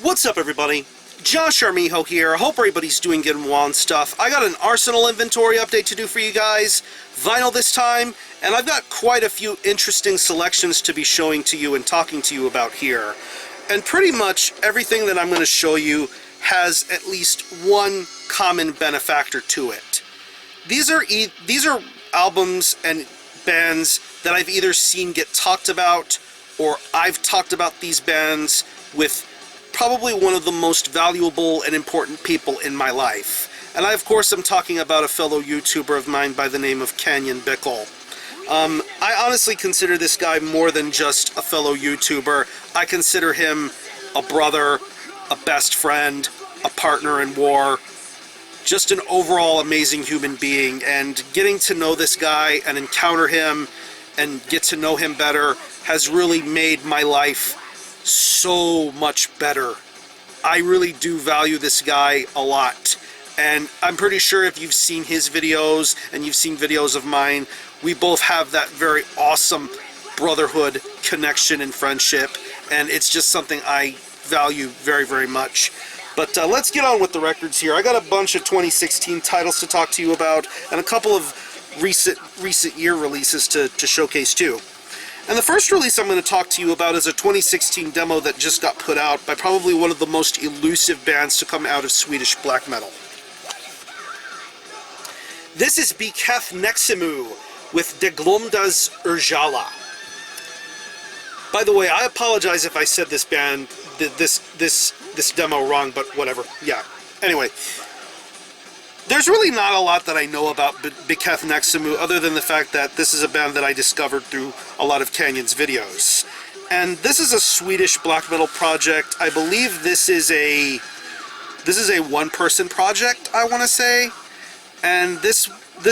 What's up, everybody? Josh Armijo here. I hope everybody's doing good and well and stuff. I got an Arsenal inventory update to do for you guys. Vinyl this time, and I've got quite a few interesting selections to be showing to you and talking to you about here. And pretty much everything that I'm going to show you has at least one common benefactor to it. These are albums and bands that I've either seen get talked about, or I've talked about these bands with probably one of the most valuable and important people in my life. And I, of course, am talking about a fellow YouTuber of mine by the name of Kanyon Bickel. I honestly consider this guy more than just a fellow YouTuber. I consider him a brother, a best friend, a partner in war, just an overall amazing human being. And getting to know this guy and encounter him and get to know him better has really made my life so much better. I really do value this guy a lot, and I'm pretty sure if you've seen his videos and you've seen videos of mine, we both have that very awesome brotherhood connection and friendship, and it's just something I value very, very much. But let's get on with the records here. I got a bunch of 2016 titles to talk to you about, and a couple of recent year releases to showcase too. And the first release I'm going to talk to you about is a 2016 demo that just got put out by probably one of the most elusive bands to come out of Swedish black metal. This is Catharsis with De Glömdas Urjala. By the way, I apologize if I said this band, this demo wrong, but whatever. Yeah. Anyway, there's really not a lot that I know about Catharsis other than the fact that this is a band that I discovered through a lot of Kanyon's videos. And this is a Swedish black metal project. I believe this is a one-person project, I want to say. And this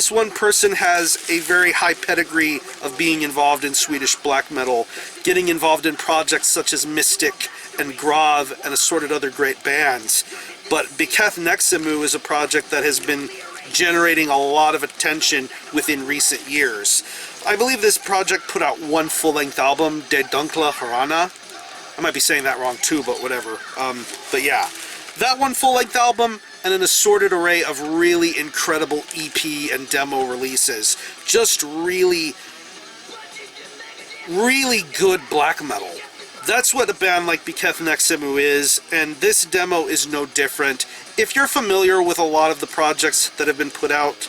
one person has a very high pedigree of being involved in Swedish black metal, getting involved in projects such as Mystic and Grave and assorted other great bands. But Catharsis is a project that has been generating a lot of attention within recent years. I believe this project put out one full-length album, De Dunkla Harana. I might be saying that wrong too, but whatever. But yeah, that one full-length album and an assorted array of really incredible EP and demo releases. Just really, really good black metal. That's what a band like Catharsis is, and this demo is no different. If you're familiar with a lot of the projects that have been put out,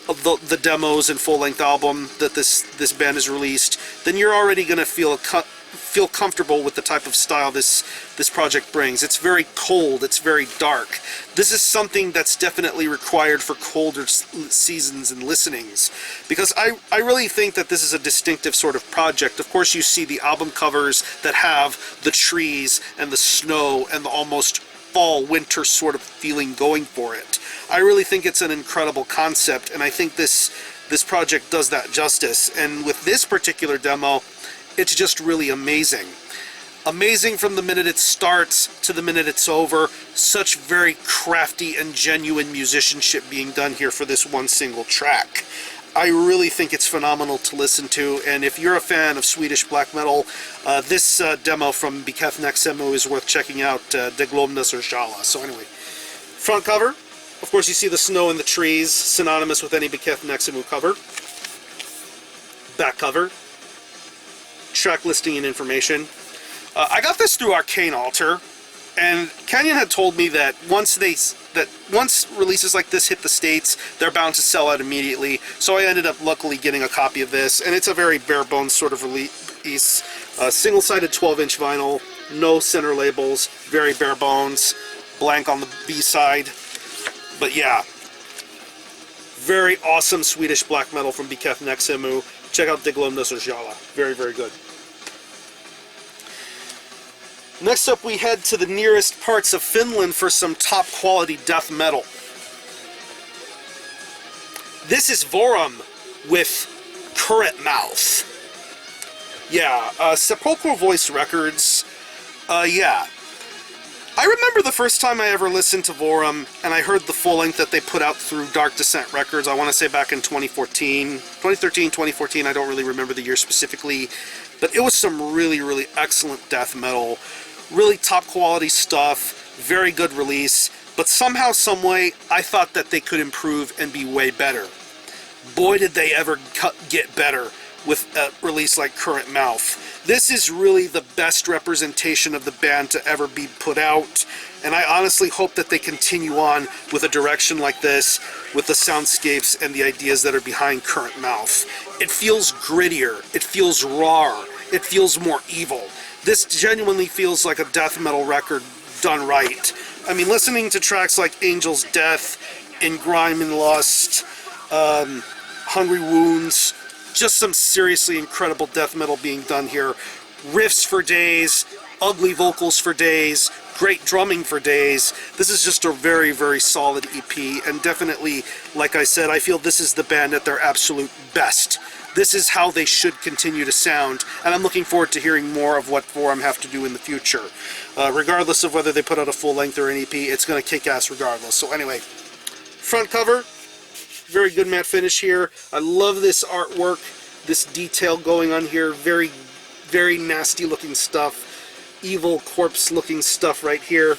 the demos and full-length album that this band has released, then you're already going to feel comfortable with the type of style this project brings. It's very cold, it's very dark. This is something that's definitely required for colder seasons and listenings, because I really think that this is a distinctive sort of project. Of course, you see the album covers that have the trees and the snow and the almost fall-winter sort of feeling going for it. I really think it's an incredible concept, and I think this project does that justice. And with this particular demo, it's just really amazing. Amazing from the minute it starts to the minute it's over. Such very crafty and genuine musicianship being done here for this one single track. I really think it's phenomenal to listen to, and if you're a fan of Swedish black metal, this demo from Catharsis is worth checking out, De Glömdas Urjala. So anyway, front cover, of course you see the snow and the trees, synonymous with any Catharsis cover. Back cover, track listing and information. I got this through Arcane Altar, and Kanyon had told me that once releases like this hit the States, they're bound to sell out immediately. So I ended up luckily getting a copy of this, and it's a very bare bones sort of release. Single-sided 12-inch vinyl, no center labels, very bare bones, blank on the B-side. But yeah, very awesome Swedish black metal from Catharsis. Check out De Glömdas Urjala. Very, very good. Next up, we head to the nearest parts of Finland for some top-quality death metal. This is Vorum with Current Mouth. Yeah, Sepulchral Voice Records. Yeah. I remember the first time I ever listened to Vorum, and I heard the full-length that they put out through Dark Descent Records, I want to say back in 2013, 2014, I don't really remember the year specifically, but it was some really, really excellent death metal. really top quality stuff, very good release, but somehow, some way, I thought that they could improve and be way better. Boy, did they ever get better with a release like Current Mouth. This is really the best representation of the band to ever be put out, and I honestly hope that they continue on with a direction like this, with the soundscapes and the ideas that are behind Current Mouth. It feels grittier, it feels raw, it feels more evil. This genuinely feels like a death metal record done right. I mean, listening to tracks like Angel's Death, In Grime and Lust, Hungry Wounds, just some seriously incredible death metal being done here. Riffs for days, ugly vocals for days, great drumming for days. This is just a very, very solid EP, and definitely, like I said, I feel this is the band at their absolute best. This is how they should continue to sound, and I'm looking forward to hearing more of what Vorum have to do in the future. Regardless of whether they put out a full length or an EP, it's going to kick ass regardless. So anyway, front cover, very good matte finish here. I love this artwork, this detail going on here. Very, very nasty looking stuff. Evil corpse looking stuff right here.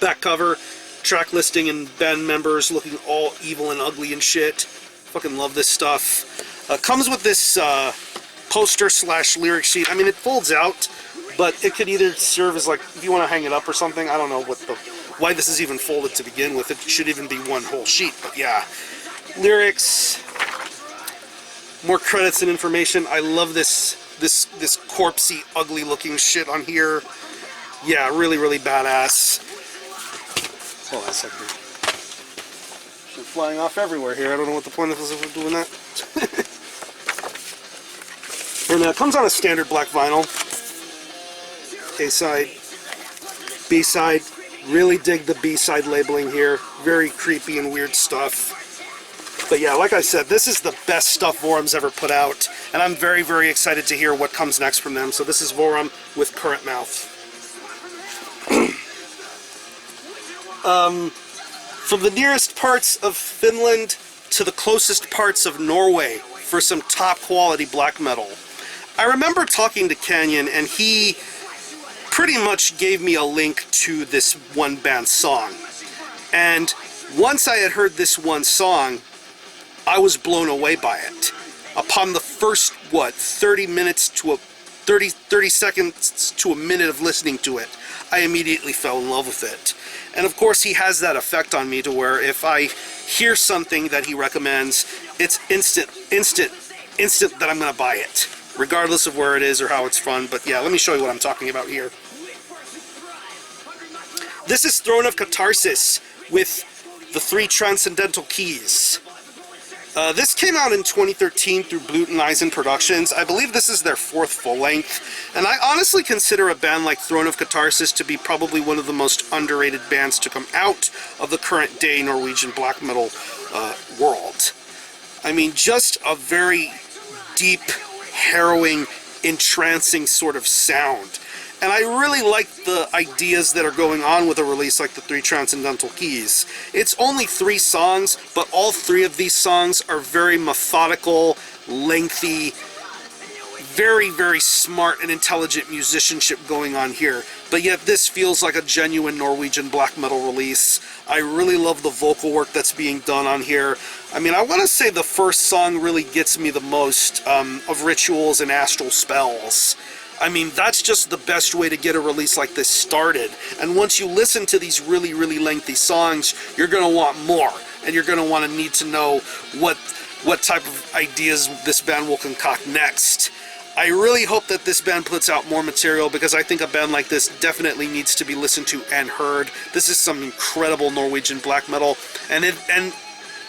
Back cover, track listing and band members looking all evil and ugly and shit. Fucking love this stuff. Comes with this poster / lyric sheet. I mean, it folds out, but it could either serve as, like, if you want to hang it up or something. I don't know why this is even folded to begin with. It should even be one whole sheet, but yeah. Lyrics, more credits and information. I love this corpsey, ugly looking shit on here. Yeah, really, really badass. Hold on a second. They're flying off everywhere here. I don't know what the point of doing that. And it comes on a standard black vinyl. A-side, B-side. Really dig the B-side labeling here. Very creepy and weird stuff. But yeah, like I said, this is the best stuff Vorum's ever put out, and I'm very, very excited to hear what comes next from them. So this is Vorum with Current Mouth. From the nearest parts of Finland to the closest parts of Norway for some top quality black metal. I remember talking to Kanyon, and he pretty much gave me a link to this one band song. And once I had heard this one song, I was blown away by it. Upon the first, 30 seconds to a minute of listening to it, I immediately fell in love with it. And of course, he has that effect on me to where if I hear something that he recommends, it's instant that I'm going to buy it, regardless of where it is or how it's from. But yeah, let me show you what I'm talking about here. This is Throne of Catharsis with the 3 Transcendental Keys. This came out in 2013 through Bluten Eisen Productions. I believe this is their 4th full length, and I honestly consider a band like Throne of Catharsis to be probably one of the most underrated bands to come out of the current day Norwegian black metal world. I mean, just a very deep, harrowing, entrancing sort of sound. And I really like the ideas that are going on with a release like the 3 Transcendental Keys. It's only 3 songs, but all 3 of these songs are very methodical, lengthy, very, very smart and intelligent musicianship going on here. But yet this feels like a genuine Norwegian black metal release. I really love the vocal work that's being done on here. I mean, I want to say the first song really gets me the most of Rituals and Astral Spells. I mean, that's just the best way to get a release like this started. And once you listen to these really, really lengthy songs, you're going to want more. And you're going to want to need to know what type of ideas this band will concoct next. I really hope that this band puts out more material, because I think a band like this definitely needs to be listened to and heard. This is some incredible Norwegian black metal, and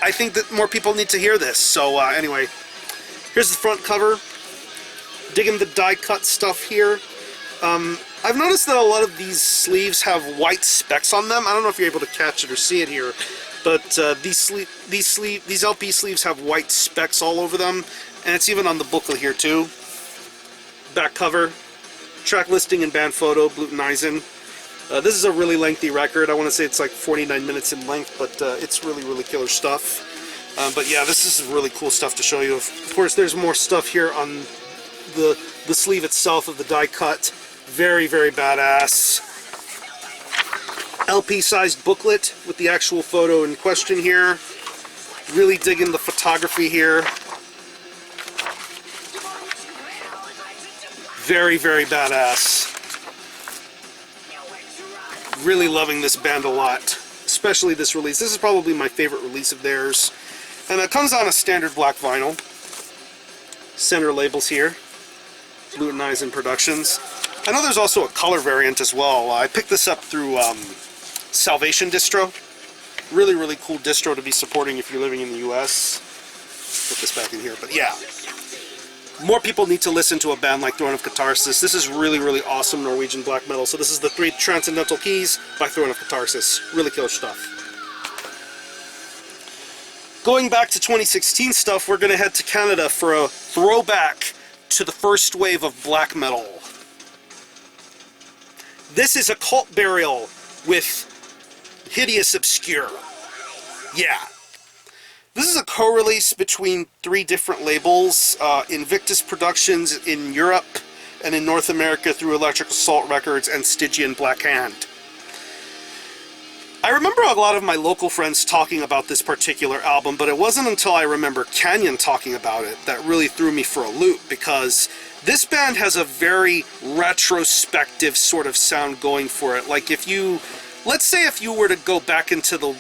I think that more people need to hear this. So anyway, here's the front cover. Digging the die cut stuff here. I've noticed that a lot of these sleeves have white specks on them. I don't know if you're able to catch it or see it here, but these LP sleeves have white specks all over them, and it's even on the booklet here too. Back cover, track listing and band photo, Bluten Eisen. This is a really lengthy record. I want to say it's like 49 minutes in length, but it's really, really killer stuff. But yeah, this is really cool stuff to show you. Of course, there's more stuff here on the sleeve itself of the die cut. Very, very badass. LP-sized booklet with the actual photo in question here. Really digging the photography here. Very, very badass. Really loving this band a lot, especially this release. This is probably my favorite release of theirs. And it comes on a standard black vinyl. Center labels here. Lutenizen Productions. I know there's also a color variant as well. I picked this up through Salvation distro. Really, really cool distro to be supporting if you're living in the US. Put this back in here, but yeah. More people need to listen to a band like Throne of Catharsis. This is really, really awesome Norwegian black metal. So this is the 3 Transcendental Keys by Throne of Catharsis. Really killer stuff. Going back to 2016 stuff, we're going to head to Canada for a throwback to the first wave of black metal. This is Occult Burial with Hideous Obscure. Yeah. This is a co-release between 3 different labels, Invictus Productions in Europe and in North America through Electric Assault Records and Stygian Black Hand. I remember a lot of my local friends talking about this particular album, but it wasn't until I remember Kanyon talking about it that really threw me for a loop, because this band has a very retrospective sort of sound going for it. Like if you, let's say if you were to go back into the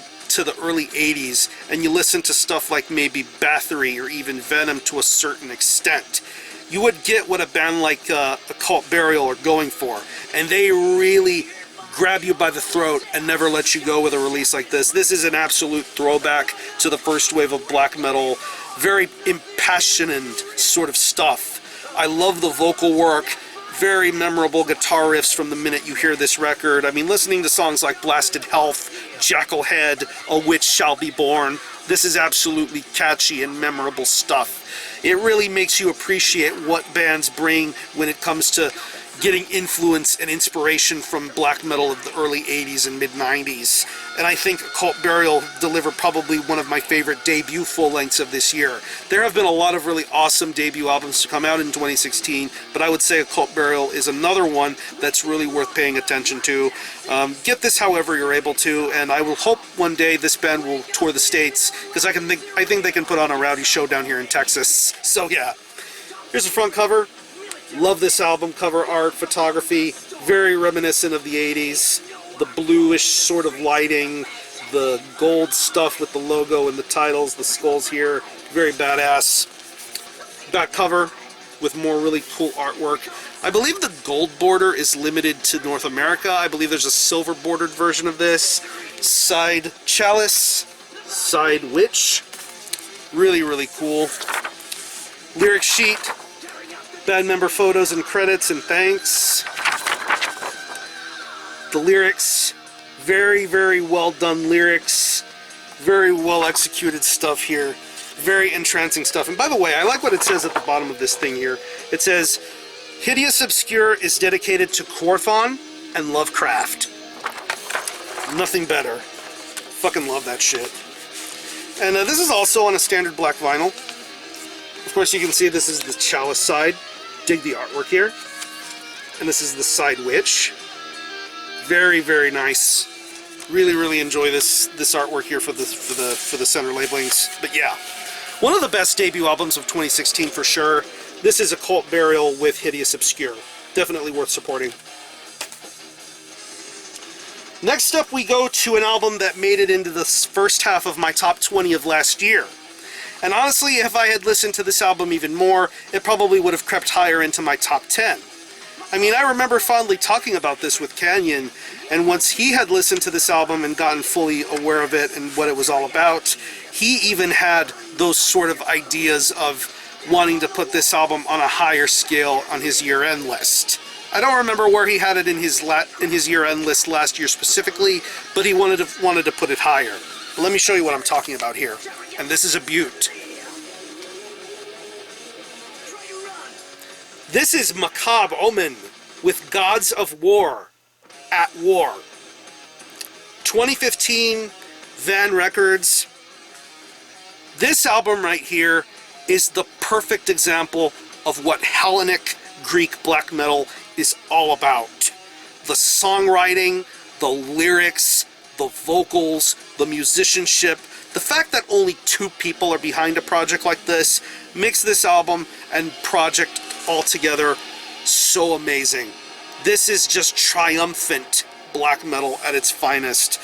early 80s and you listen to stuff like maybe Bathory or even Venom to a certain extent, you would get what a band like Occult Burial are going for, and they really grab you by the throat and never let you go with a release like this. This is an absolute throwback to the first wave of black metal. Very impassioned sort of stuff. I love the vocal work. Very memorable guitar riffs from the minute you hear this record. I mean, listening to songs like Blasted Health, Jackalhead, A Witch Shall Be Born, this is absolutely catchy and memorable stuff. It really makes you appreciate what bands bring when it comes to getting influence and inspiration from black metal of the early 80s and mid-90s. And I think Occult Burial delivered probably one of my favorite debut full-lengths of this year. There have been a lot of really awesome debut albums to come out in 2016, but I would say Occult Burial is another one that's really worth paying attention to. Get this however you're able to, and I will hope one day this band will tour the States, because I think they can put on a rowdy show down here in Texas. So yeah, here's the front cover. Love this album, cover art, photography, very reminiscent of the 80s. The bluish sort of lighting, the gold stuff with the logo and the titles, the skulls here, very badass. Back cover with more really cool artwork. I believe the gold border is limited to North America. I believe there's a silver bordered version of this. Side chalice, side witch. Really, really cool. Lyric sheet. Band member photos and credits and thanks. The lyrics, very, very well done lyrics. Very well executed stuff here. Very entrancing stuff. And by the way, I like what it says at the bottom of this thing here. It says, Hideous Obscure is dedicated to Quorthon and Lovecraft. Nothing better. Fucking love that shit. And this is also on a standard black vinyl. Of course, you can see this is the chalice side. Dig the artwork here. And this is the side witch. Very, very nice. Really, really enjoy this artwork here for the center labelings. But yeah, one of the best debut albums of 2016 for sure. This is Occult Burial with Hideous Obscure. Definitely worth supporting. Next up, we go to an album that made it into the first half of my top 20 of last year. And honestly, if I had listened to this album even more, it probably would have crept higher into my top 10. I mean, I remember fondly talking about this with Kanyon, and once he had listened to this album and gotten fully aware of it and what it was all about, he even had those sort of ideas of wanting to put this album on a higher scale on his year-end list. I don't remember where he had it in his year-end list last year specifically, but he wanted to put it higher. But let me show you what I'm talking about here. And this is a beaut. This is Macabre Omen with Gods of War, At War. 2015, Van Records. This album right here is the perfect example of what Hellenic Greek black metal is all about. The songwriting, the lyrics, the vocals, the musicianship, the fact that only 2 people are behind a project like this makes this album and project altogether so amazing. This is just triumphant black metal at its finest.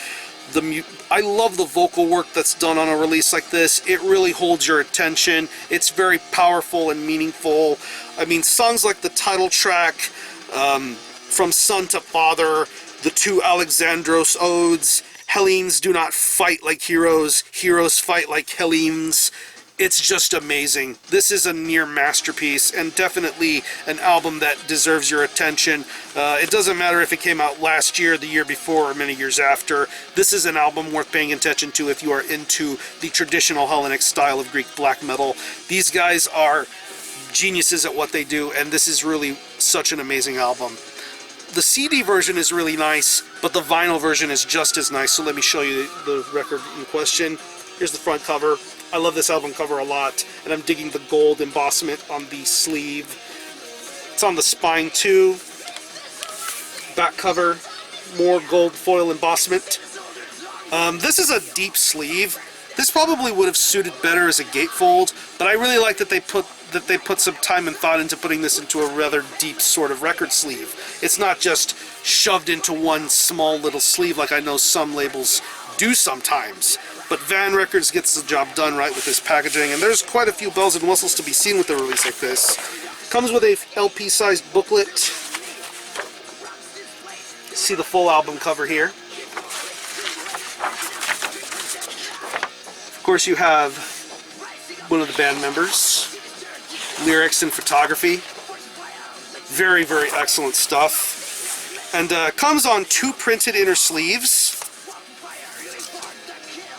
I love the vocal work that's done on a release like this. It really holds your attention. It's very powerful and meaningful. I mean, songs like the title track, From Son to Father, the 2 Alexandros odes, Hellenes do not fight like heroes, heroes fight like Hellenes. It's just amazing. This is a near masterpiece and definitely an album that deserves your attention. It doesn't matter if it came out last year, the year before, or many years after. This is an album worth paying attention to if you are into the traditional Hellenic style of Greek black metal. These guys are geniuses at what they do, and this is really such an amazing album. The CD version is really nice, but the vinyl version is just as nice, so let me show you the record in question. Here's the front cover. I love this album cover a lot, and I'm digging the gold embossment on the sleeve. It's on the spine too. Back cover, more gold foil embossment. This is a deep sleeve. This probably would have suited better as a gatefold, but I really like that they put some time and thought into putting this into a rather deep sort of record sleeve. It's not just shoved into one small little sleeve like I know some labels do sometimes. But Van Records gets the job done right with this packaging, and there's quite a few bells and whistles to be seen with a release like this. Comes with a LP-sized booklet. See the full album cover here. Of course, you have one of the band members, lyrics and photography. Very, very excellent stuff. And comes on 2 printed inner sleeves.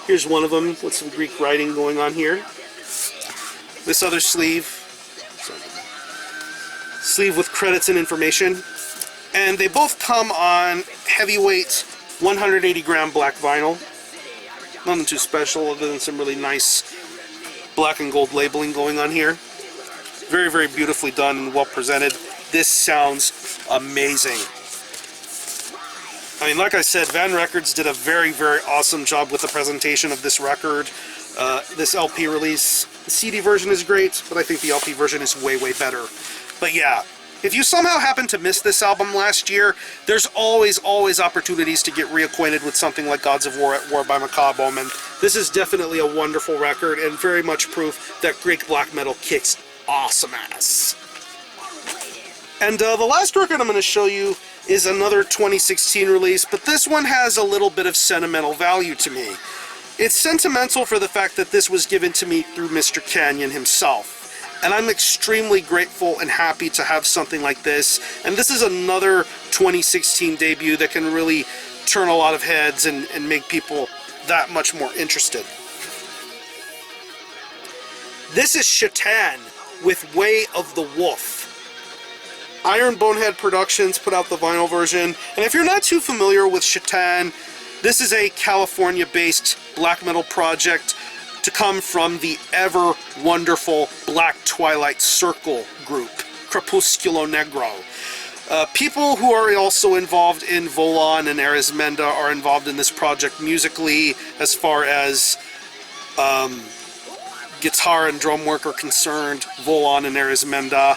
Here's one of them with some Greek writing going on here. This other sleeve with credits and information. And they both come on heavyweight 180-gram black vinyl. Nothing too special other than some really nice black and gold labeling going on here. Very, very beautifully done and well presented. This sounds amazing. I mean, like I said, Van Records did a very, very awesome job with the presentation of this record, this LP release. The CD version is great, but I think the LP version is way, way better. But yeah, if you somehow happen to miss this album last year, there's always, always opportunities to get reacquainted with something like Gods of War at War by Macabre Omen. This is definitely a wonderful record and very much proof that Greek black metal kicks awesome ass. And the last record I'm going to show you is another 2016 release, but this one has a little bit of sentimental value to me. It's sentimental for the fact that this was given to me through Mr. Kanyon himself, and I'm extremely grateful and happy to have something like this, and this is another 2016 debut that can really turn a lot of heads and make people that much more interested. This is Shaytan with Way of the Wolf. Iron Bonehead Productions put out the vinyl version, and if you're not too familiar with Shaytan, this is a California-based black metal project to come from the ever wonderful Black Twilight Circle group, Crepusculo Negro. People who are also involved in Volan and Arismenda are involved in this project musically, as far as guitar and drum work are concerned, Volan and Arismenda.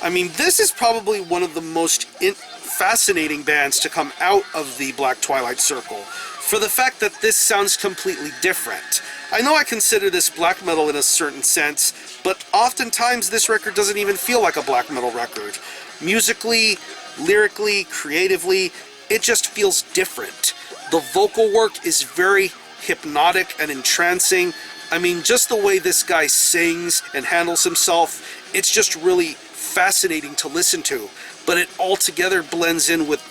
I mean, this is probably one of the most fascinating bands to come out of the Black Twilight Circle, for the fact that this sounds completely different. I know I consider this black metal in a certain sense, but oftentimes this record doesn't even feel like a black metal record. Musically, lyrically, creatively, it just feels different. The vocal work is very hypnotic and entrancing. I mean, just the way this guy sings and handles himself, it's just really fascinating to listen to, but it altogether blends in with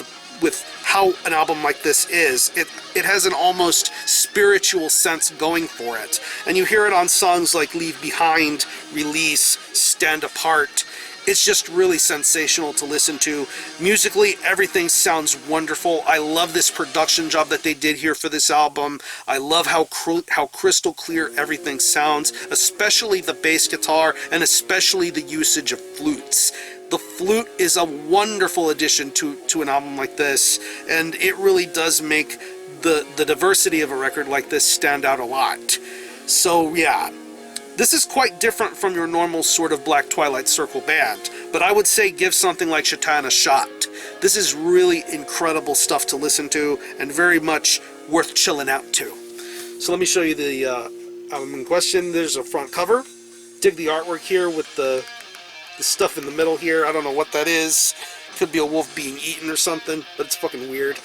how an album like this is. It has an almost spiritual sense going for it, and you hear it on songs like Leave Behind, Release, Stand Apart. It's just really sensational to listen to. Musically, everything sounds wonderful. I love this production job that they did here for this album. I love how crystal clear everything sounds, especially the bass guitar and especially the usage of flutes. The flute is a wonderful addition to an album like this, and it really does make the diversity of a record like this stand out a lot. So yeah, this is quite different from your normal sort of Black Twilight Circle band, but I would say give something like Shaytan a shot. This is really incredible stuff to listen to, and very much worth chilling out to. So let me show you the album in question. There's a front cover. Dig the artwork here with the stuff in the middle here. I don't know what that is. Could be a wolf being eaten or something, but it's fucking weird.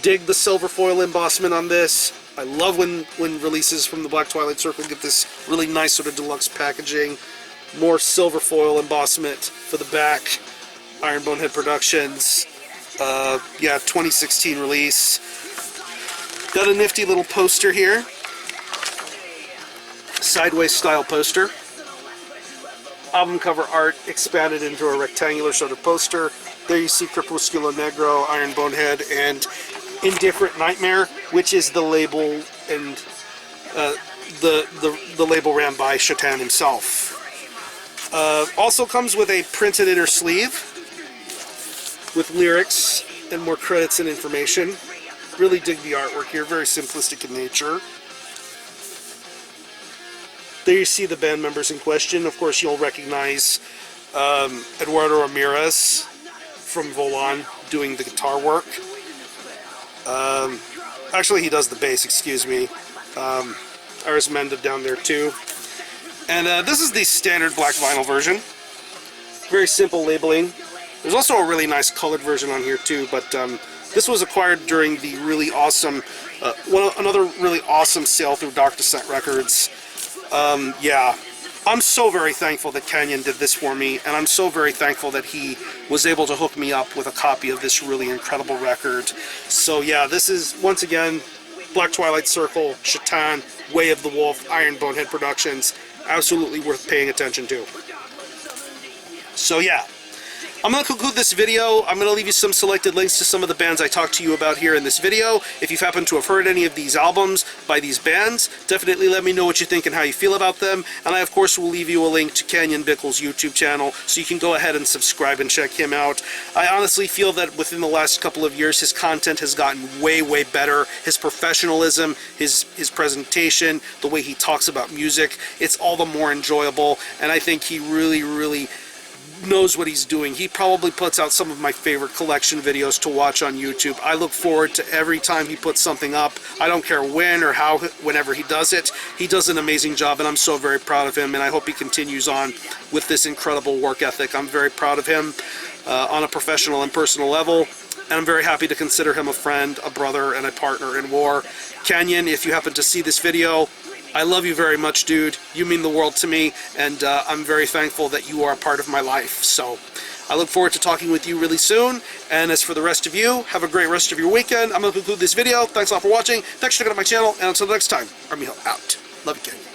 Dig the silver foil embossment on this. I love when releases from the Black Twilight Circle get this really nice sort of deluxe packaging. More silver foil embossment for the back. Iron Bonehead Productions. Yeah, 2016 release. Got a nifty little poster here. Sideways style poster. Album cover art expanded into a rectangular sort of poster. There you see Crepusculo Negro, Iron Bonehead, and Indifferent Nightmare, which is the label, and the label ran by Shaytan himself. Also comes with a printed inner sleeve with lyrics and more credits and information. Really dig the artwork here, very simplistic in nature. There you see the band members in question. Of course, you'll recognize Eduardo Ramirez from Volan doing the guitar work. Actually, he does the bass, excuse me. Iris Menda down there too. And this is the standard black vinyl version. Very simple labeling. There's also a really nice colored version on here too, but this was acquired during the really awesome, another really awesome sale through Dark Descent Records. Yeah, I'm so very thankful that Kanyon did this for me, and I'm so very thankful that he was able to hook me up with a copy of this really incredible record. So yeah, this is, once again, Black Twilight Circle, Shaytan, Way of the Wolf, Iron Bonehead Productions. Absolutely worth paying attention to. So yeah, I'm going to conclude this video. I'm going to leave you some selected links to some of the bands I talked to you about here in this video. If you've happened to have heard any of these albums by these bands, definitely let me know what you think and how you feel about them. And I, of course, will leave you a link to Kanyon Bickel's YouTube channel, so you can go ahead and subscribe and check him out. I honestly feel that within the last couple of years, his content has gotten way, way better. His professionalism, his presentation, the way he talks about music, it's all the more enjoyable. And I think he really, really knows what he's doing. He probably puts out some of my favorite collection videos to watch on YouTube. I look forward to every time he puts something up. I don't care when or how, whenever he does it. He does an amazing job, and I'm so very proud of him, and I hope he continues on with this incredible work ethic. I'm very proud of him on a professional and personal level, and I'm very happy to consider him a friend, a brother, and a partner in war. Kanyon, if you happen to see this video, I love you very much, dude. You mean the world to me, and I'm very thankful that you are a part of my life. So I look forward to talking with you really soon, and as for the rest of you, have a great rest of your weekend. I'm going to conclude this video. Thanks a lot for watching. Thanks for checking out my channel, and until next time, Army Hill out. Love you, kid.